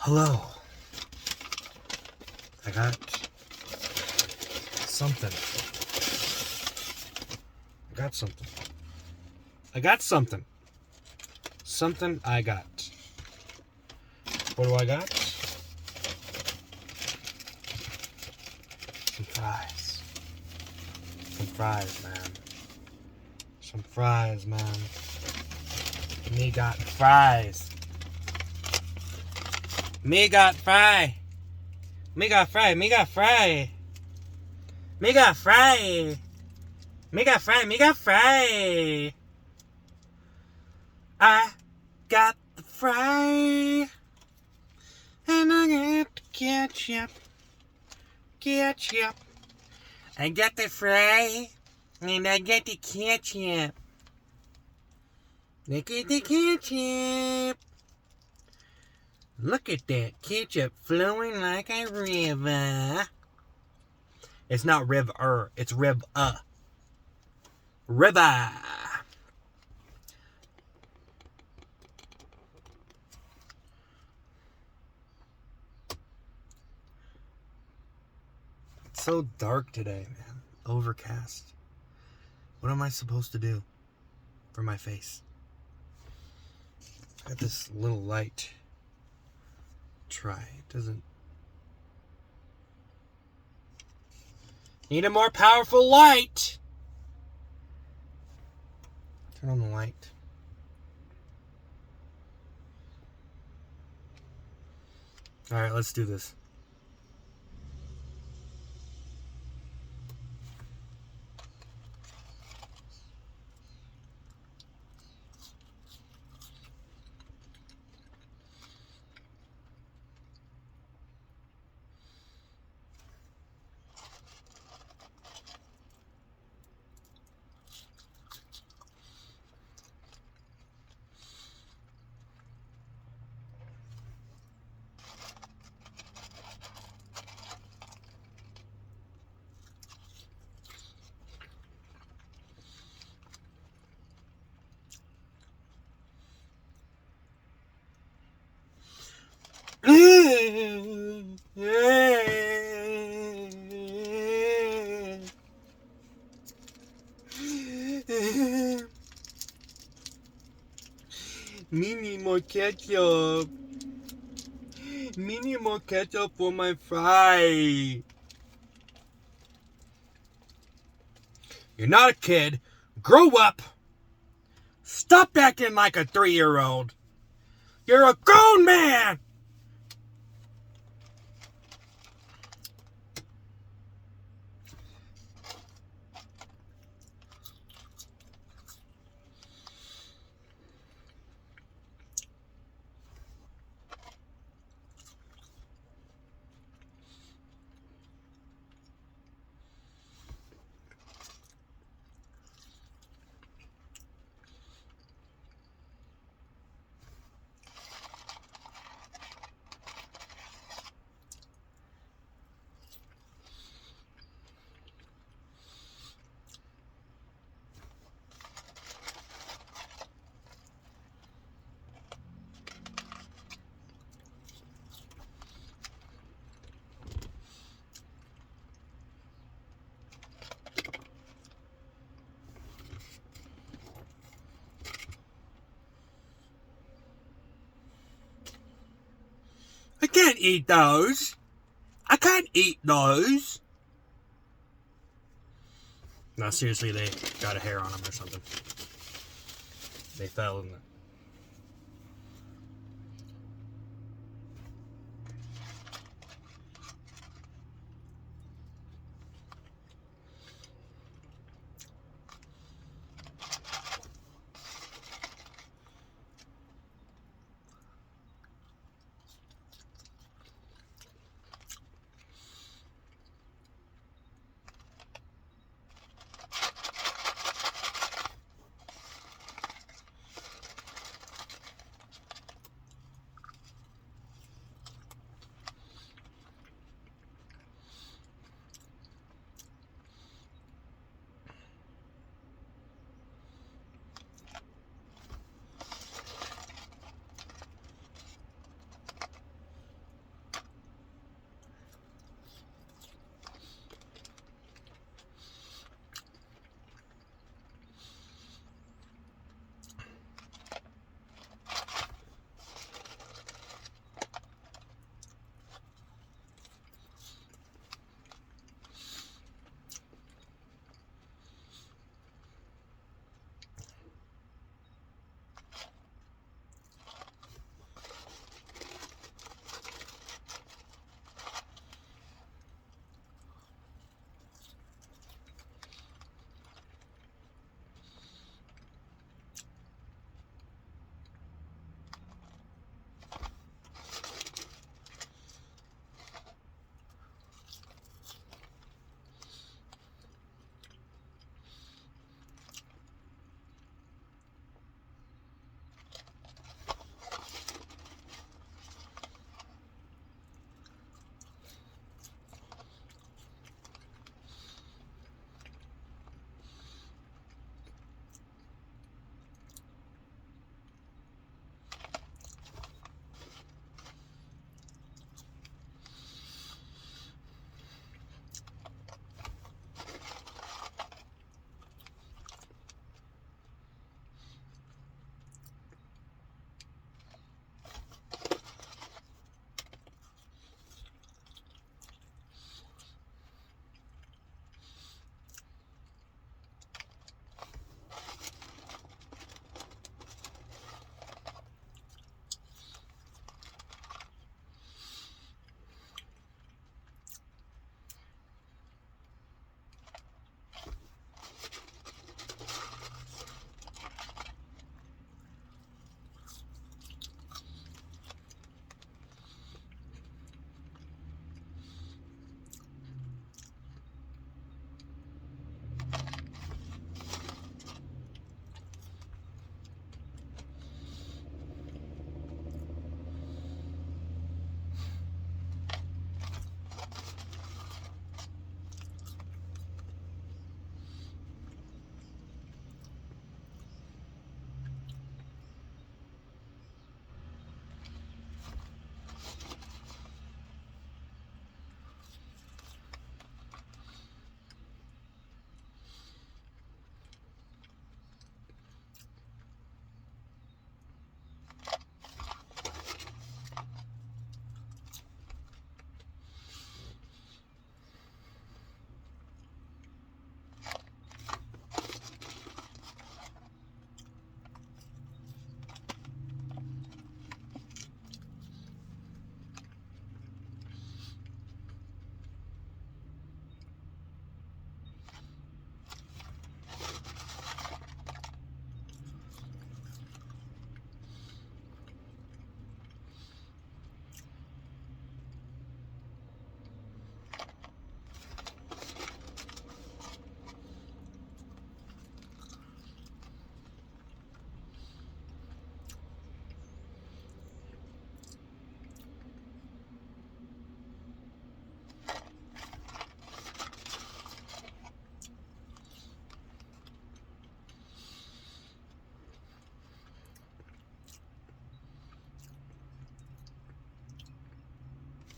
Hello. I got something. Something I got. What do I got? Some fries. Some fries, man. Me got fries. Me got fry. I got the fry. And I got the ketchup. I got the fry. And I got the ketchup. Look at the ketchup. Look at that ketchup flowing like a river. It's not river, it's river. River. It's so dark today, man. Overcast. What am I supposed to do for my face? I got this little light. Try. It doesn't. Need a more powerful light. Turn on the light. Alright, let's do this. Me need more ketchup. Me need more ketchup for my fry. You're not a kid. Grow up. Stop acting like a 3-year-old. You're a grown man. I can't eat those. No, seriously, they got a hair on them or something. They fell in the...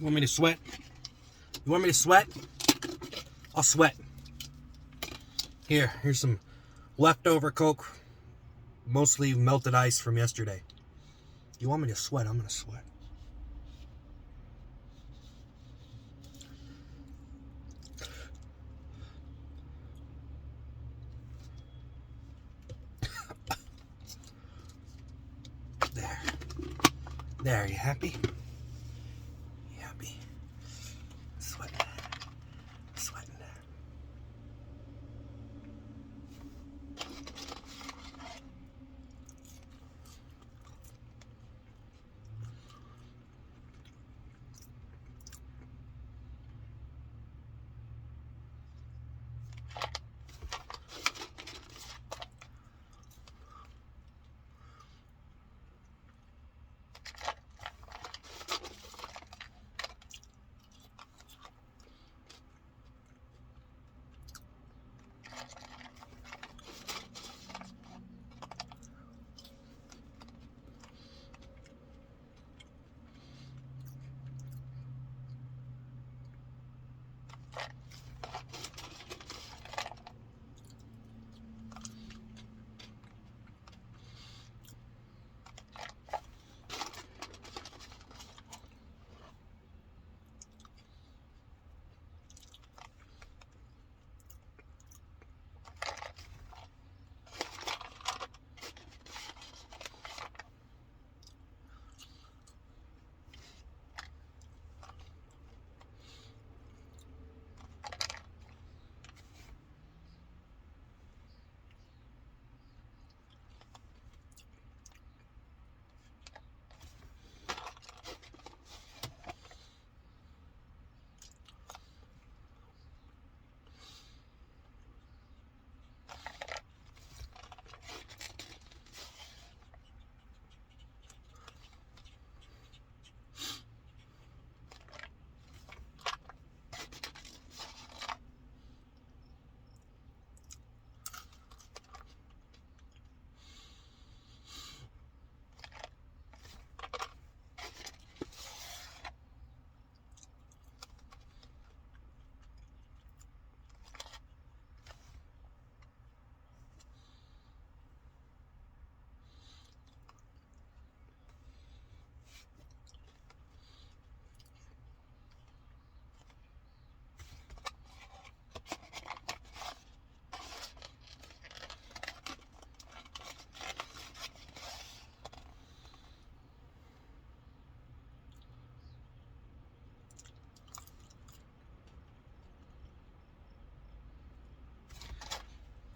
You want me to sweat? You want me to sweat? I'll sweat. Here's some leftover Coke, mostly melted ice from yesterday. You want me to sweat? I'm gonna sweat. There, you happy? You happy? Sweating. Sweating.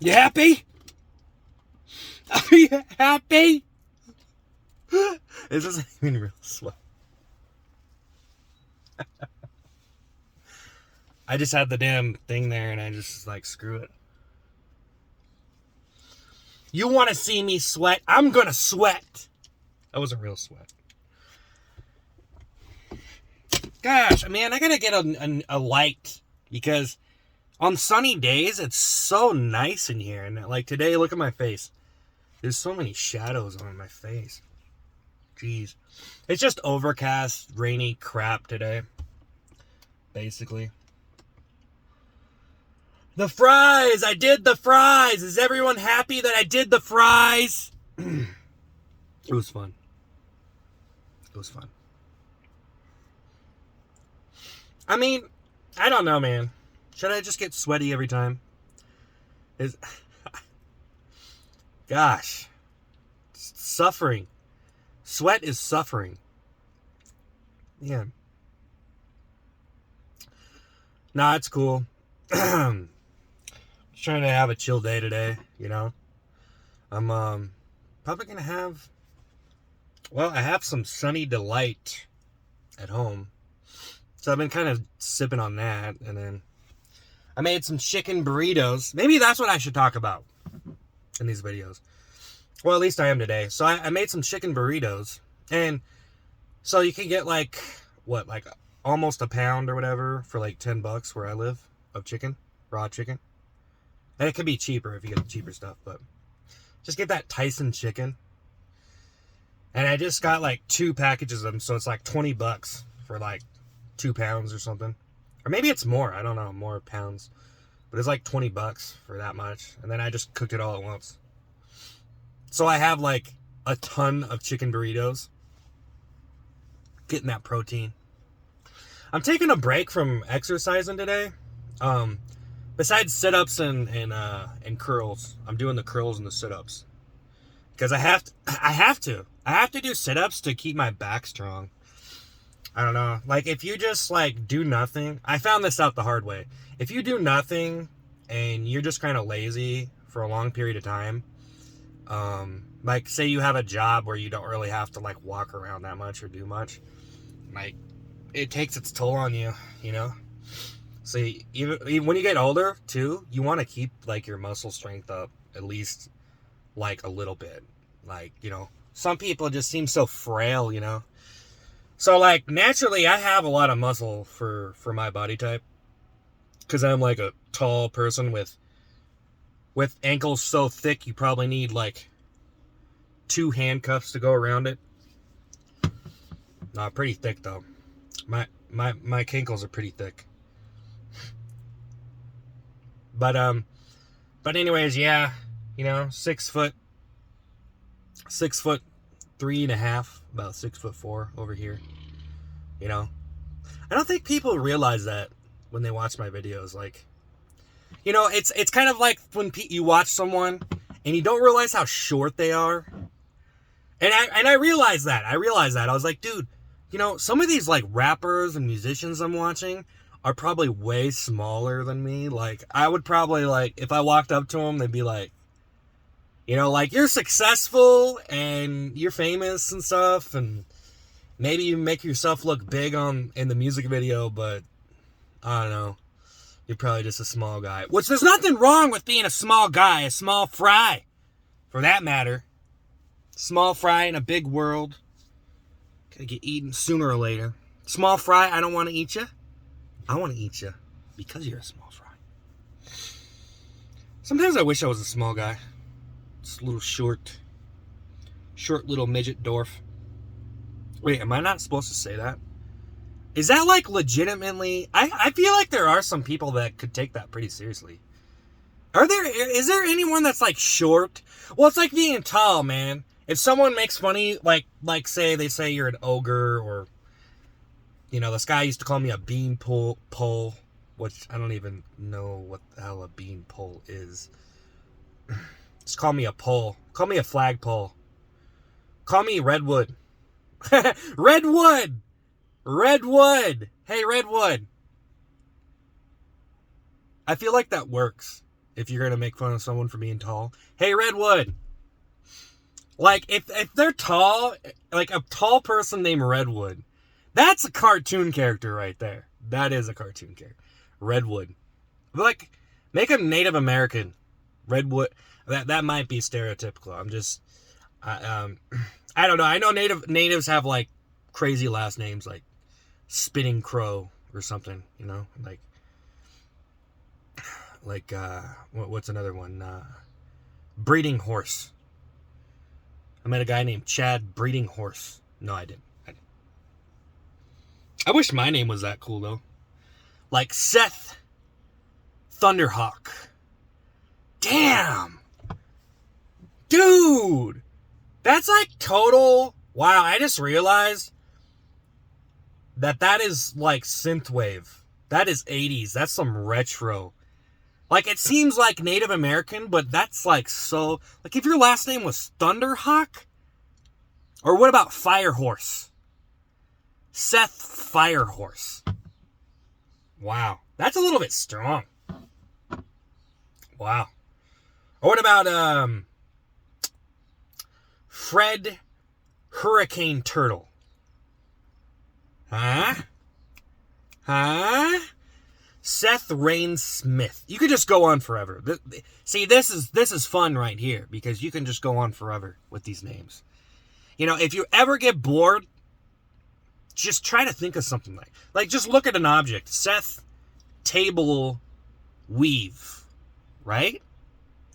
You happy? Are you happy? This isn't even real sweat. I just had the damn thing there and I just like, screw it. You want to see me sweat? I'm gonna sweat. That was a real sweat. Gosh, man, I gotta get a light because on sunny days, it's so nice in here. And like today, look at my face. There's so many shadows on my face. Jeez. It's just overcast, rainy crap today. Basically. The fries! I did the fries! Is everyone happy that I did the fries? It was fun. It was fun. I mean, I don't know, man. Should I just get sweaty every time? Gosh. Suffering. Sweat is suffering. Yeah. Nah, it's cool. Just trying to have a chill day today, you know? I'm probably gonna have... Well, I have some Sunny Delight at home. So I've been kind of sipping on that, and then I made some chicken burritos. Maybe that's what I should talk about in these videos. Well, at least I am today. So I made some chicken burritos, and so you can get like, what, like almost a pound or whatever for like $10 where I live of chicken, raw chicken. And it could be cheaper if you get the cheaper stuff, but just get that Tyson chicken. And I just got like 2 packages of them, so it's like $20 for like 2 pounds or something. Or maybe it's more. I don't know. More pounds. But it's like $20 for that much. And then I just cooked it all at once. So I have like a ton of chicken burritos. Getting that protein. I'm taking a break from exercising today. Besides sit-ups and curls, I'm doing the curls and the sit-ups. Because I have to do sit-ups to keep my back strong. I don't know. Like, if you just, like, do nothing. I found this out the hard way. If you do nothing and you're just kind of lazy for a long period of time, like, say you have a job where you don't really have to, like, walk around that much or do much, like, it takes its toll on you, you know? So, even when you get older, too, you want to keep, like, your muscle strength up at least, like, a little bit. Like, you know, some people just seem so frail, you know? So, like, naturally, I have a lot of muscle for my body type. Because I'm, like, a tall person with ankles so thick, you probably need, like, 2 handcuffs to go around it. Pretty thick, though. My ankles are pretty thick. But anyways, yeah, you know, 6 foot 3.5, about 6'4" over here. You know, I don't think people realize that when they watch my videos. Like, you know, it's kind of like when you watch someone and you don't realize how short they are. And I realized that. I was like, dude, you know, some of these, like, rappers and musicians I'm watching are probably way smaller than me. Like, I would probably, like, if I walked up to them, they'd be like, you know, like, you're successful and you're famous and stuff, and maybe you make yourself look big in the music video, but I don't know. You're probably just a small guy. Which, there's nothing wrong with being a small guy, a small fry, for that matter. Small fry in a big world. Gonna get eaten sooner or later. Small fry, I don't want to eat you. I want to eat you because you're a small fry. Sometimes I wish I was a small guy. Just a little short little midget dwarf. Wait, am I not supposed to say that? Is that, like, legitimately... I feel like there are some people that could take that pretty seriously. Is there anyone that's, like, short? Well, it's like being tall, man. If someone makes funny, like say, they say you're an ogre, or, you know, this guy used to call me a bean pole, which I don't even know what the hell a bean pole is. Just call me a pole. Call me a flagpole. Call me Redwood. Redwood! Redwood! Hey, Redwood! I feel like that works if you're going to make fun of someone for being tall. Hey, Redwood! Like, if they're tall, like a tall person named Redwood, that's a cartoon character right there. That is a cartoon character. Redwood. Like, make him Native American. Redwood. That might be stereotypical. I don't know. I know natives have, like, crazy last names, like Spinning Crow or something, you know? Like, what's another one? Breeding Horse. I met a guy named Chad Breeding Horse. No, I didn't. I wish my name was that cool, though. Like Seth Thunderhawk. Damn! Dude! That's like total... Wow, I just realized that is like synthwave. That is 80s. That's some retro. Like, it seems like Native American, but that's like so... Like, if your last name was Thunderhawk? Or what about Firehorse? Seth Firehorse. Wow. That's a little bit strong. Wow. Or what about, Fred Hurricane Turtle? Huh? Seth Rain Smith. You could just go on forever. See, this is fun right here, because you can just go on forever with these names. You know, if you ever get bored, just try to think of something like just look at an object. Seth Table Weave, right?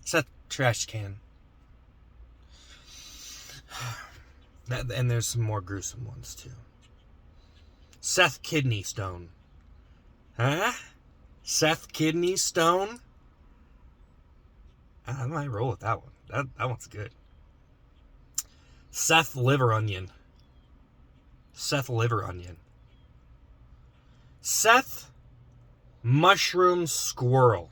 Seth Trash Can. And there's some more gruesome ones too. Seth Kidney Stone. Huh? Seth Kidney Stone? I might roll with that one. That one's good. Seth Liver Onion. Seth Liver Onion. Seth Mushroom Squirrel.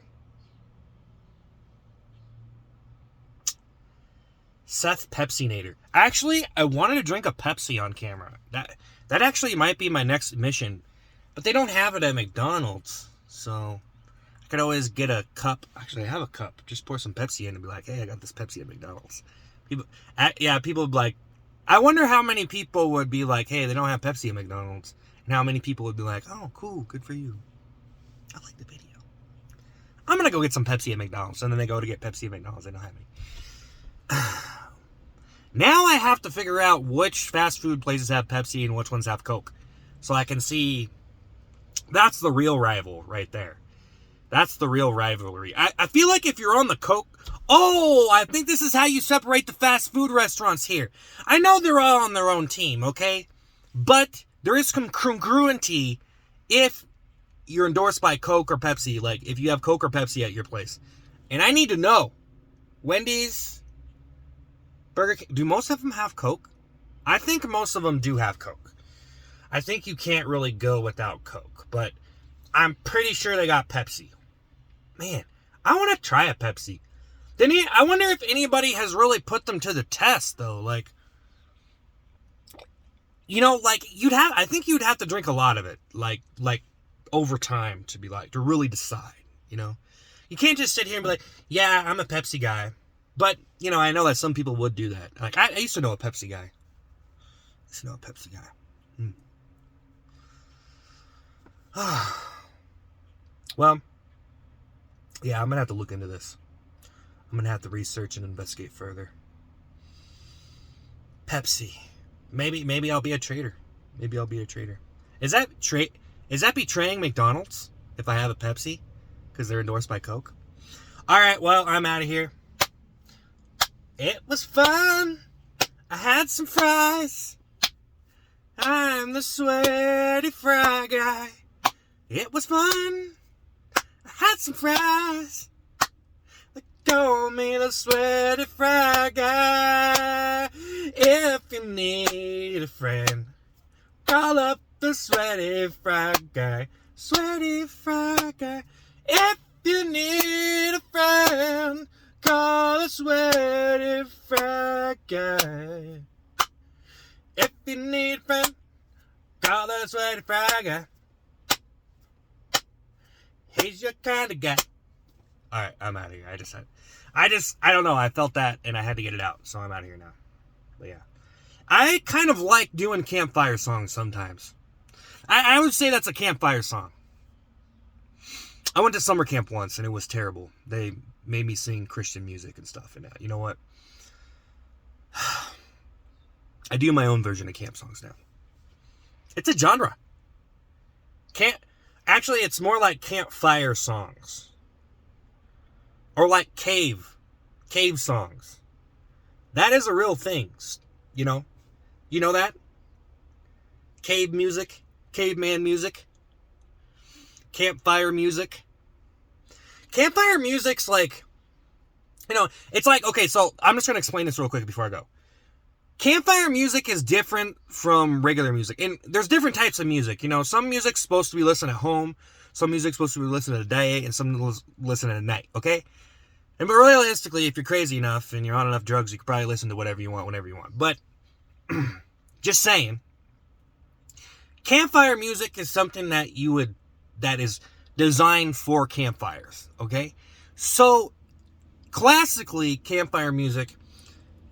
Seth Pepsi-nator. Actually, I wanted to drink a Pepsi on camera. That actually might be my next mission. But they don't have it at McDonald's. So I could always get a cup. Actually, I have a cup. Just pour some Pepsi in and be like, hey, I got this Pepsi at McDonald's. People would be like, I wonder how many people would be like, hey, they don't have Pepsi at McDonald's. And how many people would be like, oh, cool, good for you. I like the video. I'm going to go get some Pepsi at McDonald's. And then they go to get Pepsi at McDonald's. They don't have any. Now I have to figure out which fast food places have Pepsi and which ones have Coke. So I can see. That's the real rival right there. That's the real rivalry. I feel like if you're on the Coke. Oh, I think this is how you separate the fast food restaurants here. I know they're all on their own team, okay? But there is some congruency if you're endorsed by Coke or Pepsi. Like, if you have Coke or Pepsi at your place. And I need to know. Wendy's, Burger King, do most of them have Coke? I think most of them do have Coke. I think you can't really go without Coke. But I'm pretty sure they got Pepsi. Man, I want to try a Pepsi. I wonder if anybody has really put them to the test, though. Like, you know, like, I think you'd have to drink a lot of it. Like, over time to really decide, you know? You can't just sit here and be like, yeah, I'm a Pepsi guy. But, you know, I know that some people would do that. Like, I used to know a Pepsi guy. Well, yeah, I'm going to have to look into this. I'm going to have to research and investigate further. Pepsi. Maybe I'll be a traitor. Is that betraying McDonald's if I have a Pepsi? Because they're endorsed by Coke? Alright, well, I'm out of here. It was fun. I had some fries. I'm the sweaty fry guy. It was fun. I had some fries. They call me the sweaty fry guy. If you need a friend, call up the sweaty fry guy. Sweaty fry guy. If you need a friend, call the sweaty fry guy. If you need a friend, call the sweaty fry guy. He's your kind of guy. Alright, I'm out of here. I don't know. I felt that and I had to get it out. So I'm out of here now. But yeah. I kind of like doing campfire songs sometimes. I would say that's a campfire song. I went to summer camp once and it was terrible. They made me sing Christian music and stuff. And you know what? I do my own version of camp songs now. It's a genre. Actually, it's more like campfire songs. Or like cave songs. That is a real thing. You know? You know that? Cave music. Caveman music. Campfire music. Campfire music's like, you know, it's like, okay, so I'm just going to explain this real quick before I go. Campfire music is different from regular music. And there's different types of music. You know, some music's supposed to be listened at home. Some music's supposed to be listened at a day. And some listen at night, okay? And but realistically, if you're crazy enough and you're on enough drugs, you could probably listen to whatever you want, whenever you want. But, just saying, campfire music is something that is designed for campfires, okay? So, classically, campfire music,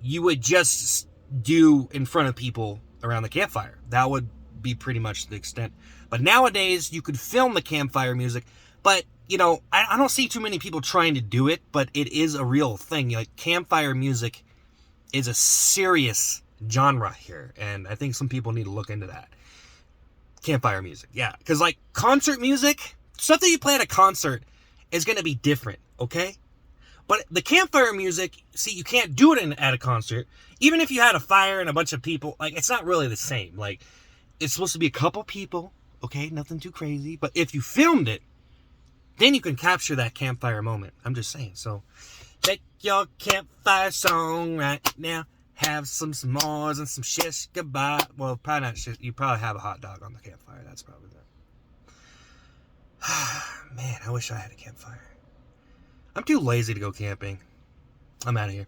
you would just do in front of people around the campfire. That would be pretty much the extent. But nowadays, you could film the campfire music, but, you know, I don't see too many people trying to do it, but it is a real thing. Like, campfire music is a serious genre here, and I think some people need to look into that. Campfire music, yeah. Because, like, concert music, stuff that you play at a concert is going to be different, okay? But the campfire music, see, you can't do it at a concert. Even if you had a fire and a bunch of people, like, it's not really the same. Like, it's supposed to be a couple people, okay? Nothing too crazy. But if you filmed it, then you can capture that campfire moment. I'm just saying. So, make your campfire song right now. Have some s'mores and some shish kebab. Well, probably not shish. You probably have a hot dog on the campfire. That's probably that. Man, I wish I had a campfire. I'm too lazy to go camping. I'm out of here.